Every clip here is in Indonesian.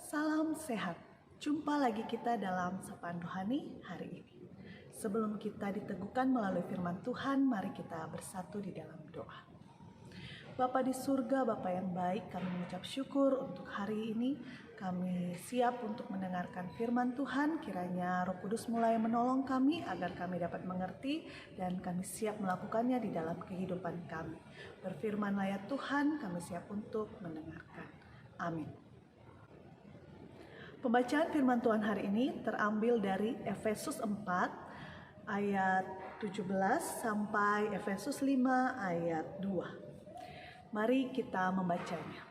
Salam sehat, jumpa lagi kita dalam Sapaan Rohani hari ini. Sebelum kita diteguhkan melalui firman Tuhan, mari kita bersatu di dalam doa. Bapa di surga, Bapa yang baik, kami mengucap syukur untuk hari ini. Kami siap untuk mendengarkan firman Tuhan, kiranya Roh Kudus mulai menolong kami agar kami dapat mengerti dan kami siap melakukannya di dalam kehidupan kami. Berfirmanlah ya Tuhan, kami siap untuk mendengarkan. Amin. Pembacaan firman Tuhan hari ini terambil dari Efesus 4 ayat 17 sampai Efesus 5 ayat 2. Mari kita membacanya.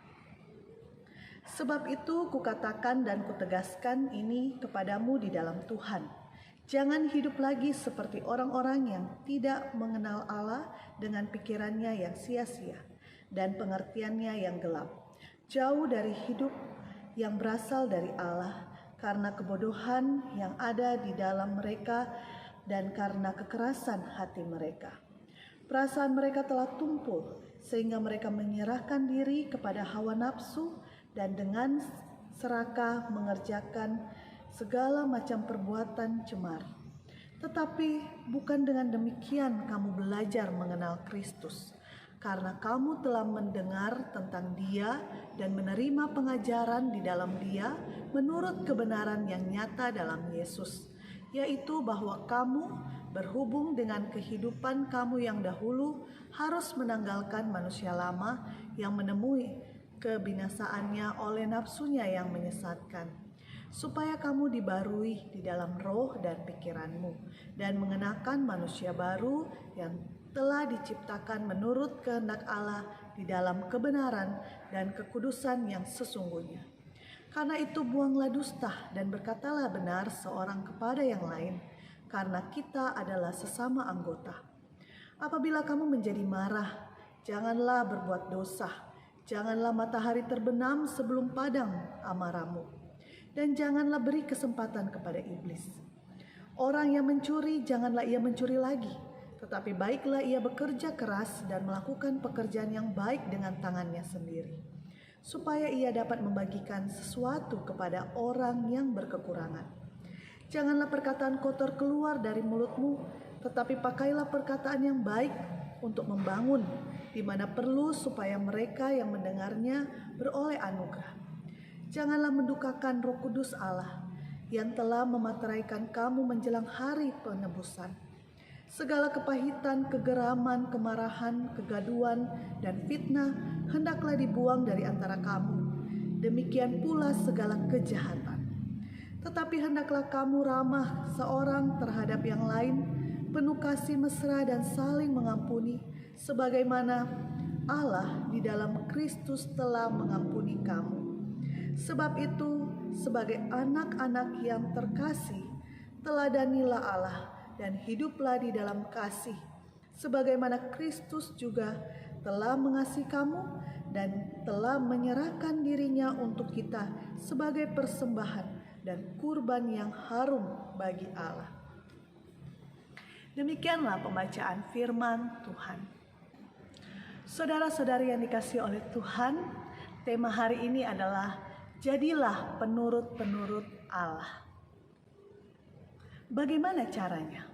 Sebab itu kukatakan dan kutegaskan ini kepadamu di dalam Tuhan. Jangan hidup lagi seperti orang-orang yang tidak mengenal Allah dengan pikirannya yang sia-sia dan pengertiannya yang gelap. Jauh dari hidup yang berasal dari Allah, karena kebodohan yang ada di dalam mereka dan karena kekerasan hati mereka. Perasaan mereka telah tumpul sehingga mereka menyerahkan diri kepada hawa nafsu dan dengan serakah mengerjakan segala macam perbuatan cemari. Tetapi bukan dengan demikian kamu belajar mengenal Kristus. Karena kamu telah mendengar tentang Dia dan menerima pengajaran di dalam Dia menurut kebenaran yang nyata dalam Yesus, yaitu bahwa kamu berhubung dengan kehidupan kamu yang dahulu harus menanggalkan manusia lama yang menemui kebinasaannya oleh nafsunya yang menyesatkan, supaya kamu dibarui di dalam roh dan pikiranmu dan mengenakan manusia baru yang telah diciptakan menurut kehendak Allah di dalam kebenaran dan kekudusan yang sesungguhnya. Karena itu buanglah dusta dan berkatalah benar seorang kepada yang lain, karena kita adalah sesama anggota. Apabila kamu menjadi marah, janganlah berbuat dosa. Janganlah matahari terbenam sebelum padam amarahmu, dan janganlah beri kesempatan kepada iblis. Orang yang mencuri, janganlah ia mencuri lagi, tetapi baiklah ia bekerja keras dan melakukan pekerjaan yang baik dengan tangannya sendiri, supaya ia dapat membagikan sesuatu kepada orang yang berkekurangan. Janganlah perkataan kotor keluar dari mulutmu, tetapi pakailah perkataan yang baik untuk membangun, di mana perlu supaya mereka yang mendengarnya beroleh anugerah. Janganlah mendukakan Roh Kudus Allah yang telah memateraikan kamu menjelang hari penebusan. Segala kepahitan, kegeraman, kemarahan, kegaduhan, dan fitnah hendaklah dibuang dari antara kamu. Demikian pula segala kejahatan. Tetapi hendaklah kamu ramah seorang terhadap yang lain, penuh kasih mesra dan saling mengampuni, sebagaimana Allah di dalam Kristus telah mengampuni kamu. Sebab itu, sebagai anak-anak yang terkasih, teladanilah Allah dan hiduplah di dalam kasih, sebagaimana Kristus juga telah mengasihi kamu dan telah menyerahkan dirinya untuk kita sebagai persembahan dan kurban yang harum bagi Allah. Demikianlah pembacaan firman Tuhan. Saudara-saudari yang dikasihi oleh Tuhan, tema hari ini adalah jadilah penurut-penurut Allah. Bagaimana caranya?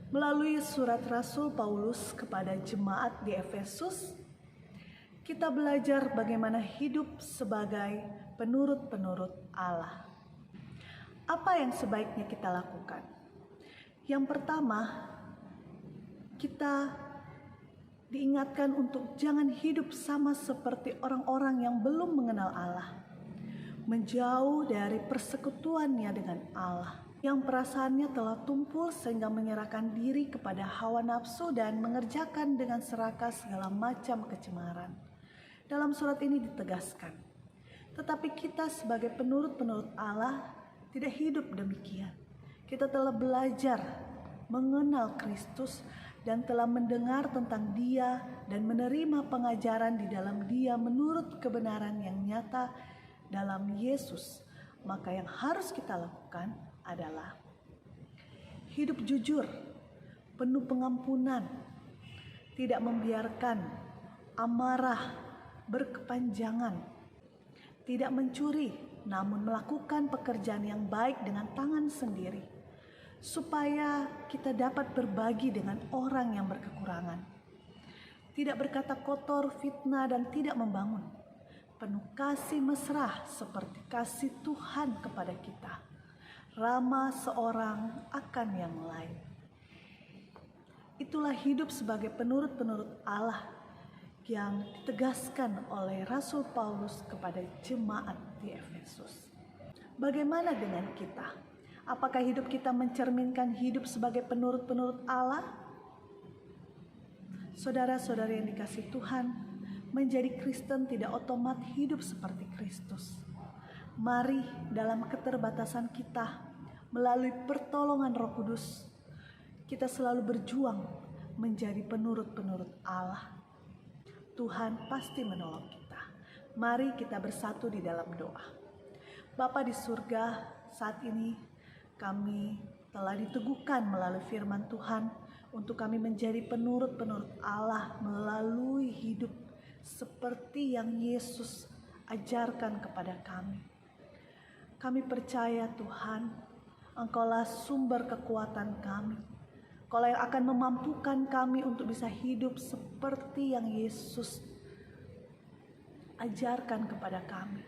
Melalui surat Rasul Paulus kepada jemaat di Efesus, kita belajar bagaimana hidup sebagai penurut-penurut Allah. Apa yang sebaiknya kita lakukan? Yang pertama, kita diingatkan untuk jangan hidup sama seperti orang-orang yang belum mengenal Allah, menjauh dari persekutuannya dengan Allah, yang perasaannya telah tumpul sehingga menyerahkan diri kepada hawa nafsu dan mengerjakan dengan serakah segala macam kecemaran. Dalam surat ini ditegaskan, Tetapi kita sebagai penurut-penurut Allah tidak hidup demikian. Kita telah belajar mengenal Kristus dan telah mendengar tentang Dia dan menerima pengajaran di dalam Dia menurut kebenaran yang nyata dalam Yesus. Maka yang harus kita lakukan adalah hidup jujur, penuh pengampunan, tidak membiarkan amarah berkepanjangan, tidak mencuri, namun melakukan pekerjaan yang baik dengan tangan sendiri, supaya kita dapat berbagi dengan orang yang berkekurangan. Tidak berkata kotor, fitnah, dan tidak membangun. Penuh kasih mesra seperti kasih Tuhan kepada kita. Ramah seorang akan yang lain. Itulah hidup sebagai penurut-penurut Allah yang ditegaskan oleh Rasul Paulus kepada jemaat di Efesus. Bagaimana dengan kita? Apakah hidup kita mencerminkan hidup sebagai penurut-penurut Allah? Saudara-saudari yang dikasihi Tuhan, menjadi Kristen tidak otomatis hidup seperti Kristus. Mari dalam keterbatasan kita, melalui pertolongan Roh Kudus, kita selalu berjuang menjadi penurut-penurut Allah. Tuhan pasti menolong kita. Mari kita bersatu di dalam doa. Bapa di surga, saat ini kami telah diteguhkan melalui firman Tuhan untuk kami menjadi penurut-penurut Allah melalui hidup seperti yang Yesus ajarkan kepada kami. Kami percaya Tuhan, Engkaulah sumber kekuatan kami. Engkaulah yang akan memampukan kami untuk bisa hidup seperti yang Yesus ajarkan kepada kami.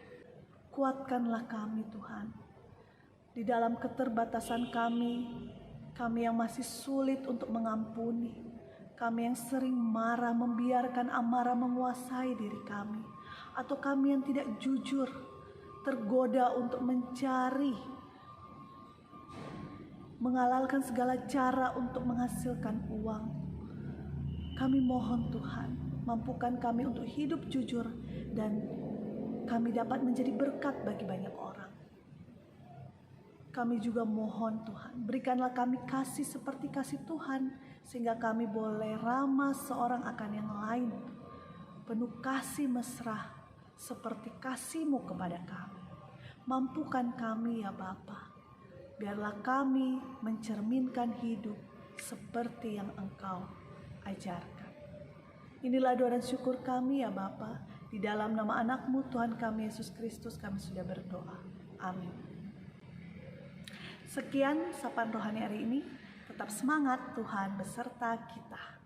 Kuatkanlah kami Tuhan. Di dalam keterbatasan kami yang masih sulit untuk mengampuni, kami yang sering marah, membiarkan amarah menguasai diri kami, atau kami yang tidak jujur, tergoda untuk menghalalkan segala cara untuk menghasilkan uang. Kami mohon Tuhan, mampukan kami untuk hidup jujur dan kami dapat menjadi berkat bagi banyak orang. Kami juga mohon Tuhan, berikanlah kami kasih seperti kasih Tuhan, sehingga kami boleh ramah seorang akan yang lain, penuh kasih mesra seperti kasih-Mu kepada kami. Mampukan kami ya Bapa, biarlah kami mencerminkan hidup seperti yang Engkau ajarkan. Inilah doa dan syukur kami ya Bapa. Di dalam nama anak-Mu Tuhan kami Yesus Kristus kami sudah berdoa. Amin. Sekian sapaan rohani hari ini. Tetap semangat, Tuhan beserta kita.